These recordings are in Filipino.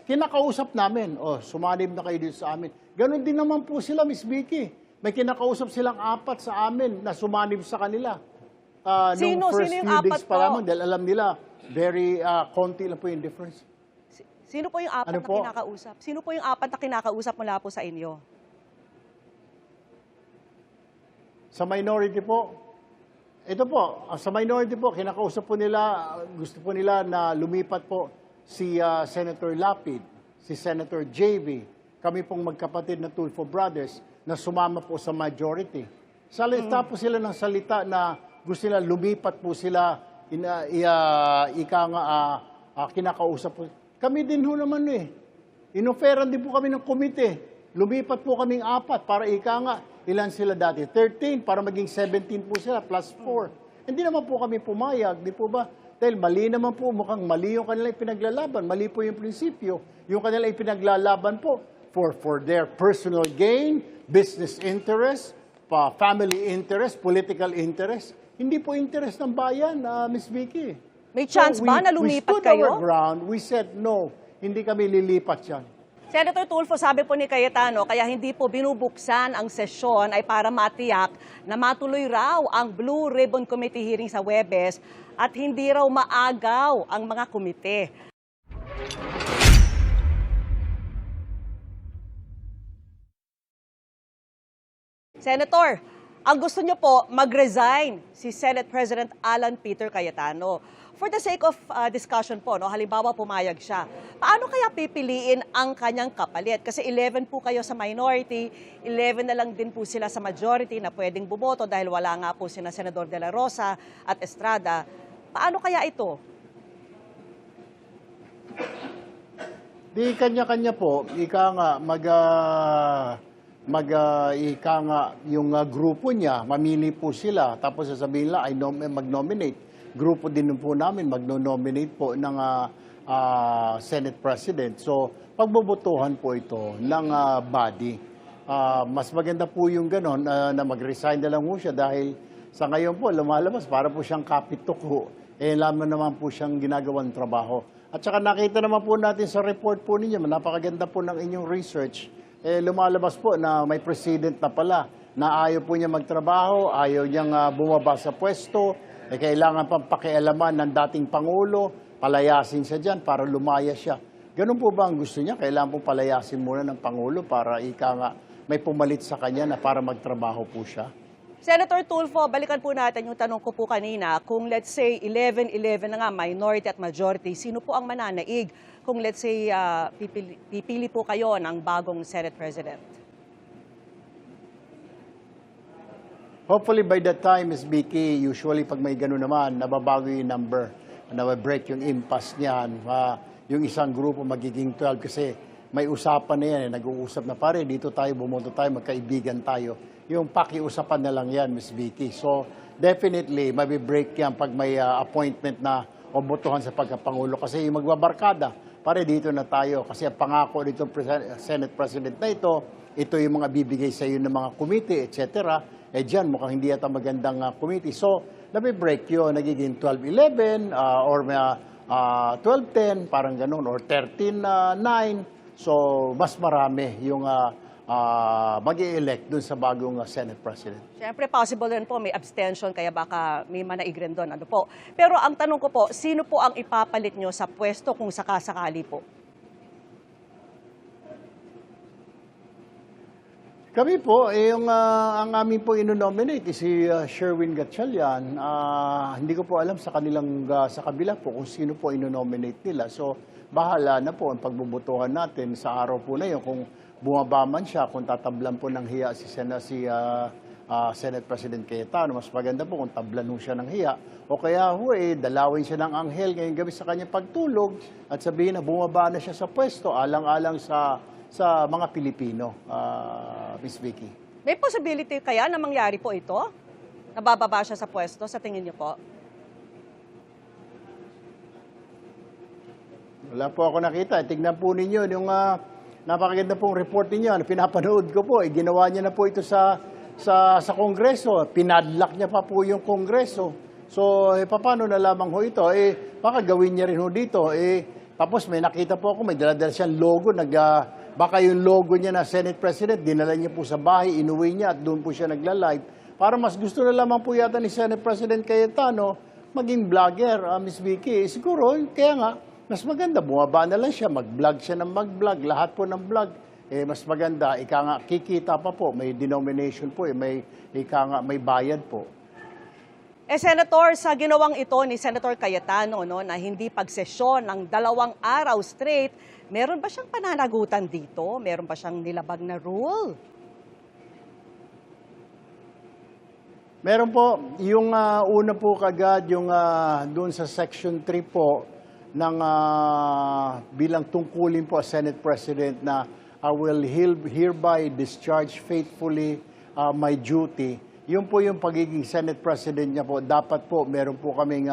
kinakausap namin, sumanib na kayo dito sa amin. Ganon din naman po sila, Miss Vicky. May kinakausap silang 4 sa amin na sumanib sa kanila. Nung first Sino yung few days 4 pa po? lamang, dahil alam nila, very konti lang po yung difference. Sino po yung 4 Ano na po? kinakausap? Sino po yung 4 na kinakausap mula po sa inyo? Sa minority po, ito po, sa minority po, kinakausap po nila, gusto po nila na lumipat po si Senator Lapid, si Senator JV, kami pong magkapatid na Tulfo Brothers, na sumama po sa majority. Salita po sila ng salita na gusto nila lumipat po sila, kinakausap po. Kami din ho naman inoferan din po kami ng komite. Lumipat po kaming 4 para ilan sila dati? 13 para maging 17 po sila plus 4. Hindi naman po kami pumayag, di po ba? Dahil mali naman po, mukhang mali yung kanila ipinaglalaban. Mali po yung prinsipyo. Yung kanila ipinaglalaban po for their personal gain, business interest, family interest, political interest. Hindi po interest ng bayan, Ms. Vicky. May chance ba na we lumipat stood kayo? our ground. We said no, hindi kami lilipat yan. Senator Tulfo, sabi po ni Cayetano, kaya hindi po binubuksan ang sesyon ay para matiyak na matuloy raw ang Blue Ribbon Committee hearing sa Huwebes at hindi raw maagaw ang mga komite. Senator, ang gusto niyo po mag-resign si Senate President Alan Peter Cayetano. For the sake of discussion po, halimbawa pumayag siya, paano kaya pipiliin ang kanyang kapalit? Kasi 11 po kayo sa minority, 11 na lang din po sila sa majority na pwedeng bumoto dahil wala nga po sina Senador De La Rosa at Estrada. Paano kaya ito? Di kanya-kanya po, yung grupo niya, mamili po sila, tapos sasabihin nila, mag-nominate. Grupo din po namin, mag-nominate po ng Senate President. So, pagbobotohan po ito ng body. Mas maganda po yung ganon na mag-resign na lang po siya dahil sa ngayon po, lumalabas, para po siyang kapituko. Lamang naman po siyang ginagawang trabaho. At saka nakita naman po natin sa report po ninyo, napakaganda po ng inyong research, lumalabas po na may president na pala, na ayaw po niya magtrabaho, ayaw niyang bumaba sa pwesto, kailangan pang pakialaman ng dating Pangulo, palayasin siya dyan para lumaya siya. Ganun po ba ang gusto niya? Kailangan po palayasin muna ng Pangulo para may pumalit sa kanya na para magtrabaho po siya. Senator Tulfo, balikan po natin yung tanong ko po kanina. Kung let's say 11-11 na nga, minority at majority, sino po ang mananaig kung let's say pipili po kayo ng bagong Senate President? Hopefully by that time, Ms. Vicky, usually pag may gano'n naman, nababago yung number, break yung impasse niyan. Yung isang grupo magiging 12 kasi may usapan na yan. Nag-uusap na pare, dito tayo, bumoto tayo, magkaibigan tayo. Yung pakiusapan na lang yan, Ms. Vicky. So definitely, mabibreak yan pag may appointment na o botohan sa pagkapangulo. Kasi yung magbabarkada, pare dito na tayo. Kasi ang pangako dito Senate President na ito yung mga bibigay sa iyo ng mga committee, etc. Diyan, mukhang hindi yata magandang committee. So, nabibreak yun, nagiging 12-11 or 12-10, parang ganun, or 13-9. So, mas marami yung mag-i-elect dun sa bagong Senate President. Siyempre, possible rin po may abstention, kaya baka may manaig rin doon. Ano po. Pero ang tanong ko po, sino po ang ipapalit nyo sa pwesto kung sakasakali po? Kami po, ang amin po inonominate si Sherwin Gatchalian. Hindi ko po alam sa kanilang, sa kabila po kung sino po inonominate nila. So, bahala na po ang pagbubutuhan natin sa araw po na yun. Kung bumaba man siya, kung tatablan po ng hiya si Senate President Cayetano, mas maganda po kung tablan ho siya ng hiya. O kaya dalawin siya ng anghel ngayong gabi sa kanyang pagtulog at sabihin na bumaba na siya sa pwesto, alang-alang sa mga Pilipino, Ms. Vicky. May possibility kaya na mangyari po ito? Nabababa siya sa pwesto, sa tingin niyo po? Wala po ako nakita. Tignan po ninyo yung napakaganda pong report ninyo. Pinapanood ko po. Ginawa niya na po ito sa Kongreso. Pinadlock niya pa po yung Kongreso. So, paano na lamang ho ito? Baka gawin niya rin ho dito. Tapos may nakita po ako, may dala-dala siyang logo, baka yung logo niya na Senate President, dinala niya po sa bahay, inuwi niya at doon po siya nagla-live. Para mas gusto na lamang po yata ni Senate President Cayetano, maging vlogger, Miss Vicky. Siguro, kaya nga, mas maganda, bumaba na lang siya, mag-vlog siya ng mag-vlog, lahat po ng vlog. Mas maganda, ika nga, kikita pa po, may denomination po, ika nga, may bayad po. Senator, sa ginawang ito ni Senator Cayetano, no, na hindi pagsesyon ng 2 araw straight, meron ba siyang pananagutan dito? Meron ba siyang nilabag na rule? Meron po, yung una po kagad, yung doon sa Section 3 po, ng bilang tungkulin po Senate President na I will hereby discharge faithfully my duty. Yun po yung pagiging Senate President niya po. Dapat po, meron po kaming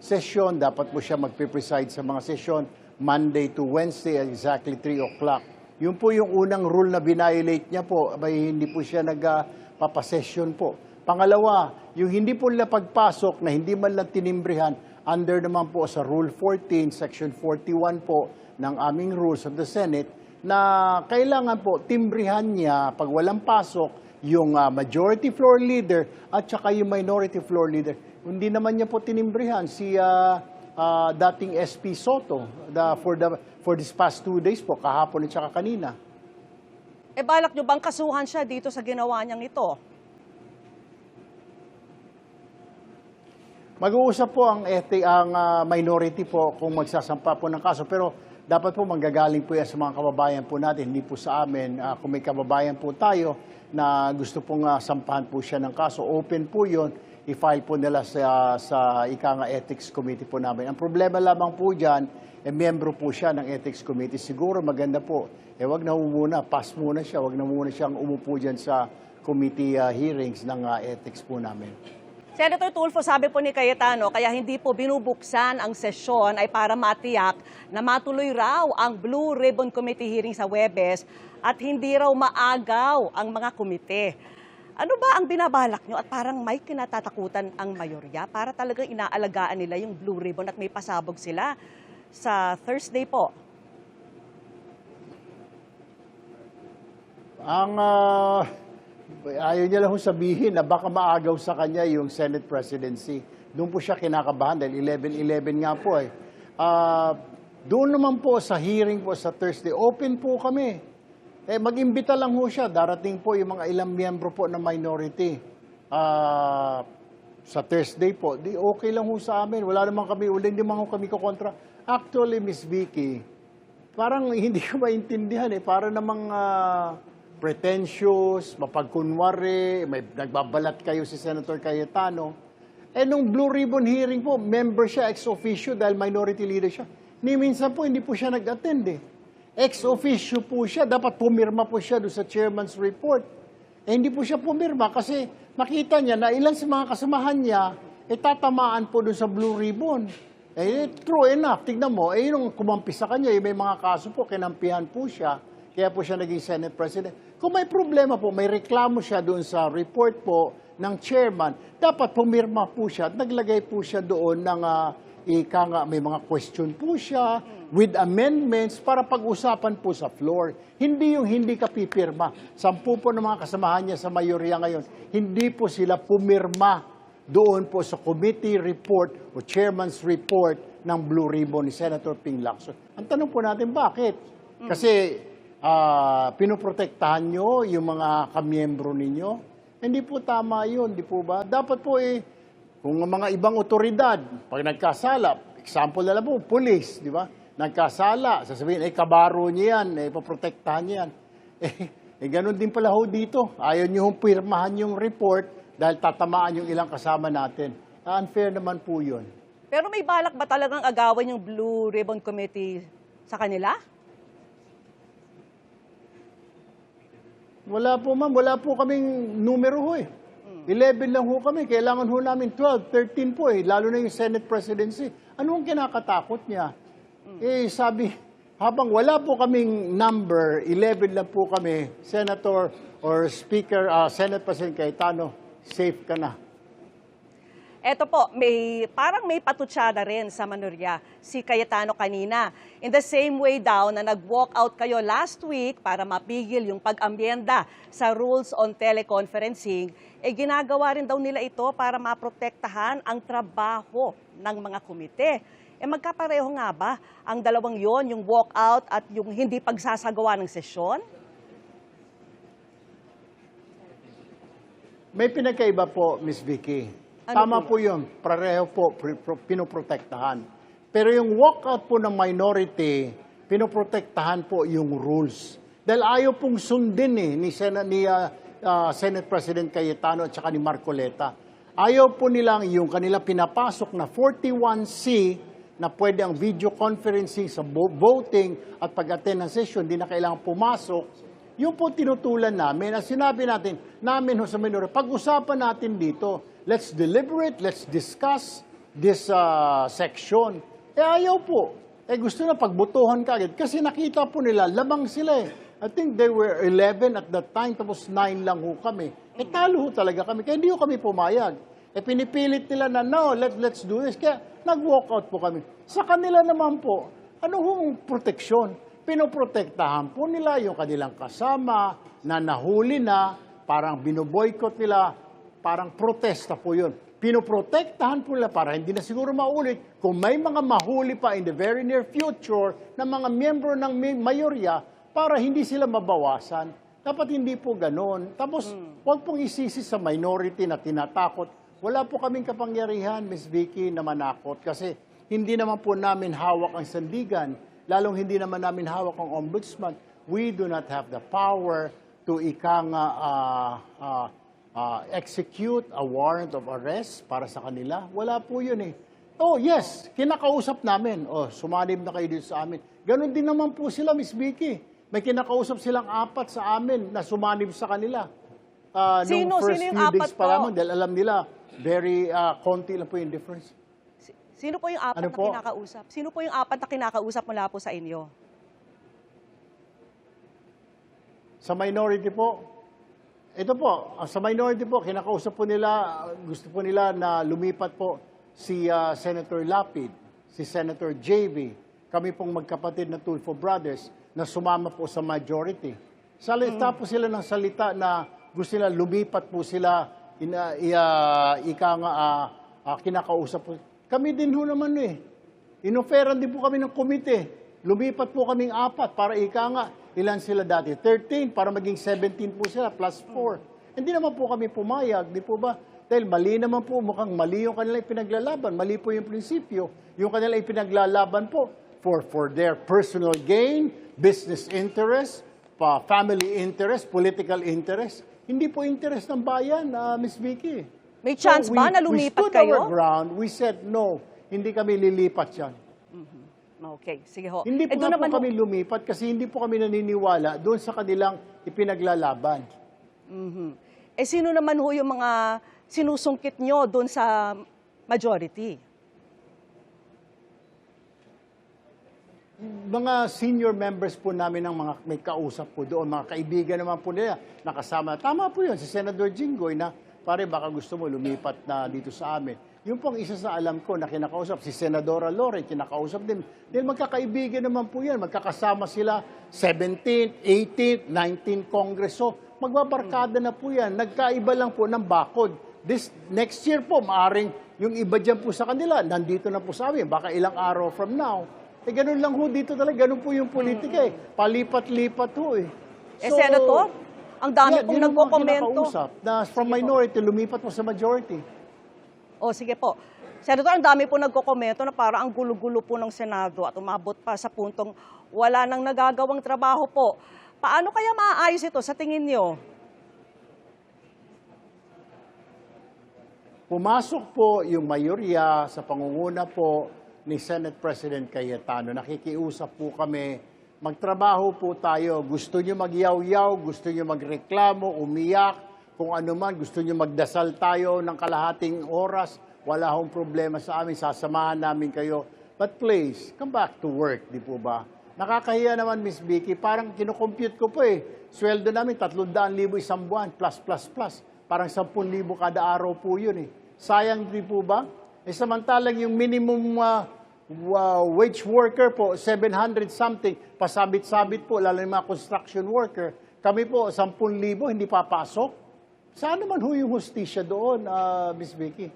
session. Dapat po siya magpipreside sa mga session Monday to Wednesday at exactly 3 o'clock. Yun po yung unang rule na binayolate niya po. Hindi po siya nagpapasession po. Pangalawa, yung hindi po nila pagpasok na hindi man lang tinimbrihan, under naman po sa Rule 14, Section 41 po ng aming Rules of the Senate, na kailangan po timbrihan niya pag walang pasok yung majority floor leader at saka yung minority floor leader. Hindi naman niya po tinimbrihan si dating SP Soto for this past 2 days po, kahapon at saka kanina. Balak nyo bang kasuhan siya dito sa ginawa niyang ito? Mag-uusap po ang minority po kung magsasampa po ng kaso, pero dapat po manggagaling po yan sa mga kababayan po natin, hindi po sa amin. Kung may kababayan po tayo na gusto pong sampahan po siya ng kaso, open po yun, i-file po nila sa ethics committee po namin. Ang problema lamang po dyan, miyembro po siya ng ethics committee. Siguro maganda po, wag na muna, pass muna siya, wag na muna siyang umupo dyan sa committee hearings ng ethics po namin. Senator Tulfo, sabi po ni Cayetano, kaya hindi po binubuksan ang sesyon ay para matiyak na matuloy raw ang Blue Ribbon Committee hearing sa Huwebes at hindi raw maagaw ang mga komite. Ano ba ang binabalak nyo at parang may kinatatakutan ang mayorya para talagang inaalagaan nila yung Blue Ribbon at may pasabog sila sa Thursday po? Ayaw niya lang sabihin na baka maagaw sa kanya yung Senate presidency. Doon po siya kinakabahan dahil 11-11 nga po eh. Doon naman po sa hearing po sa Thursday, open po kami. Mag-imbita lang ho siya. Darating po yung mga ilang miyembro po na minority. Sa Thursday po, di okay lang ho sa amin. Wala naman kami, hindi naman kami kukontra. Actually, Miss Vicky, parang hindi ko maintindihan eh. Para namang pretentious, mapagkunwari, may nagbabalat kayo si Senator Cayetano. Nung Blue Ribbon hearing po, member siya ex officio dahil minority leader siya. Ni minsan po, hindi po siya nag-attend eh. Ex officio po siya, dapat pumirma po siya doon sa chairman's report. Hindi po siya pumirma kasi nakita niya na ilan sa mga kasamahan niya, tatamaan po doon sa Blue Ribbon. True enough, tignan mo, yung kumampi sa kanya, may mga kaso po, kinampihan po siya. Kaya po siya naging Senate President. Kung may problema po, may reklamo siya doon sa report po ng chairman, dapat pumirma po siya at naglagay po siya doon ng may mga question po siya with amendments para pag-usapan po sa floor. Hindi yung hindi ka pipirma. 10 po ng mga kasamahan niya sa mayorya ngayon, hindi po sila pumirma doon po sa committee report o chairman's report ng Blue Ribbon ni Senator Ping Lacson. Ang tanong po natin, bakit? Kasi pinoprotektahan nyo yung mga kamiyembro ninyo. Hindi po tama yun, di po ba? Dapat po kung mga ibang otoridad, pag nagkasala, example na lang po, police, di ba? Nagkasala, sasabihin, kabaro niya yan, ipoprotektahan niya yan. Ganun din pala ho dito. Ayaw nyo hong pirmahan yung report dahil tatamaan yung ilang kasama natin. Unfair naman po yun. Pero may balak ba talagang agawin yung Blue Ribbon Committee sa kanila? Wala po ma'am, wala po kaming numero ho eh. 11 lang ho kami, kailangan ho namin 12, 13 po eh, lalo na yung Senate presidency. Ano ang kinakatakot niya? Sabi, habang wala po kaming number, 11 lang po kami, Senator or Speaker, Senate President Cayetano, safe ka na. Eto po, parang may patutsada rin sa Manurya si Cayetano kanina. In the same way daw na nag-walk out kayo last week para mapigil yung pag-ambyenda sa rules on teleconferencing, ginagawa rin daw nila ito para maprotektahan ang trabaho ng mga komite. Magkapareho nga ba ang dalawang yon, yung walk out at yung hindi pagsasagawa ng sesyon? May pinagkaiba po, Miss Vicky. Ano Tama po po yun. Pareho po, pinoprotektahan. Pero yung walkout po ng minority, pinoprotektahan po yung rules. Dahil ayaw pong sundin ni Senate President Cayetano at saka ni Marcoleta. Ayaw po nilang yung kanila pinapasok na 41C na pwede ang video conferencing sa voting at pag-attend ng session, di na kailangan pumasok. Yung po tinutulan namin, at sinabi namin sa minority, pag-usapan natin dito, let's deliberate, let's discuss this section. Ayaw po. Gusto na pagbutuhan ka agad. Kasi nakita po nila, labang sila I think they were 11 at that time, tapos 9 lang ho kami. Talo ho talaga kami. Kaya hindi ho kami pumayag. Pinipilit nila na, no, let's do this. Kaya nag-walk out po kami. Sa kanila naman po, ano hong proteksyon? Pinoprotektahan po nila yung kanilang kasama na nahuli na, parang binoboykot nila, parang protesta po yun. Pinoprotektahan po nila para hindi na siguro maulit kung may mga mahuli pa in the very near future na mga miyembro ng mayorya para hindi sila mabawasan. Dapat hindi po ganon. Tapos, huwag pong isisi sa minority na tinatakot. Wala po kaming kapangyarihan, Ms. Vicky, na manakot kasi hindi naman po namin hawak ang sandigan. Lalong hindi naman namin hawak ang ombudsman. We do not have the power to execute a warrant of arrest para sa kanila. Wala po yun eh. Oh, yes, kinakausap namin. Oh, sumanib na kayo dito sa amin. Ganon din naman po sila, Miss Vicky. May kinakausap silang 4 sa amin na sumanib sa kanila. Nung first yung few 4 days pa po? lamang, dahil alam nila, very konti lang po yung difference. Sino po yung 4 Ano na po? kinakausap? Sino po yung 4 na kinakausap mula po sa inyo? Sa minority po, ito po, sa minority po, kinakausap po nila, gusto po nila na lumipat po si Senator Lapid, si Senator JV, kami pong magkapatid na Tulfo Brothers, na sumama po sa majority. Salita po sila ng salita na gusto nila lumipat po sila, kinakausap po. Kami din ho naman inoferan din po kami ng komite. Lumipat po kaming 4 para ilan sila dati? 13 para maging 17 po sila plus 4. Hindi naman po kami pumayag, di po ba? Dahil mali naman po, mukhang mali yung kanila ipinaglalaban. Mali po yung prinsipyo. Yung kanila ipinaglalaban po for their personal gain, business interest, family interest, political interest. Hindi po interest ng bayan, Ms. Vicky. May chance ba na lumipat kayo? We stood our ground. We said, no, hindi kami lilipat yan. Okay, sige ho. Hindi po doon nga po kami lumipat kasi hindi po kami naniniwala doon sa kanilang ipinaglalaban. Sino naman ho yung mga sinusungkit nyo doon sa majority? Mga senior members po namin ng mga may kausap po doon, mga kaibigan naman po nila, nakasama. Tama po yun, si Senator Jinggoy na, pare baka gusto mo lumipat na dito sa amin. Yung pong isa sa alam ko na kinakausap, si Senadora Lore, kinakausap din. Dahil magkakaibigan naman po yan, magkakasama sila 17th, 18th, 19th Congress. So, magbabarkada na po yan. Nagkaiba lang po ng bakod. Next year po, maaring yung iba dyan po sa kanila, nandito na po sa amin, baka ilang araw from now. Ganun lang ho dito talaga, ganun po yung politika Palipat-lipat ho So, Senator, ang dami pong nagko-komento. Na from minority, lumipat po sa majority. Sige po. Senator, ang dami po nagko-komento na parang ang gulo-gulo po ng Senado at umabot pa sa puntong wala nang nagagawang trabaho po. Paano kaya maaayos ito sa tingin niyo? Pumasok po yung mayorya sa pangunguna po ni Senate President Cayetano. Nakikiusap po kami, magtrabaho po tayo. Gusto nyo magyaw-yaw, gusto nyo magreklamo, umiyak, kung ano man, gusto nyo magdasal tayo ng kalahating oras, wala hong problema sa amin, sasamahan namin kayo. But please, come back to work, di po ba? Nakakahiya naman, Miss Vicky, parang kinocompute ko po Sweldo namin, 300,000 isang buwan, plus. Parang 10,000 kada araw po yun Sayang di po ba? Samantalang yung minimum wage worker po, 700 something, pasabit-sabit po, lalo yung mga construction worker. Kami po, 10,000 hindi papasok. Saan naman ho yung hustisya doon, Miss Vicky?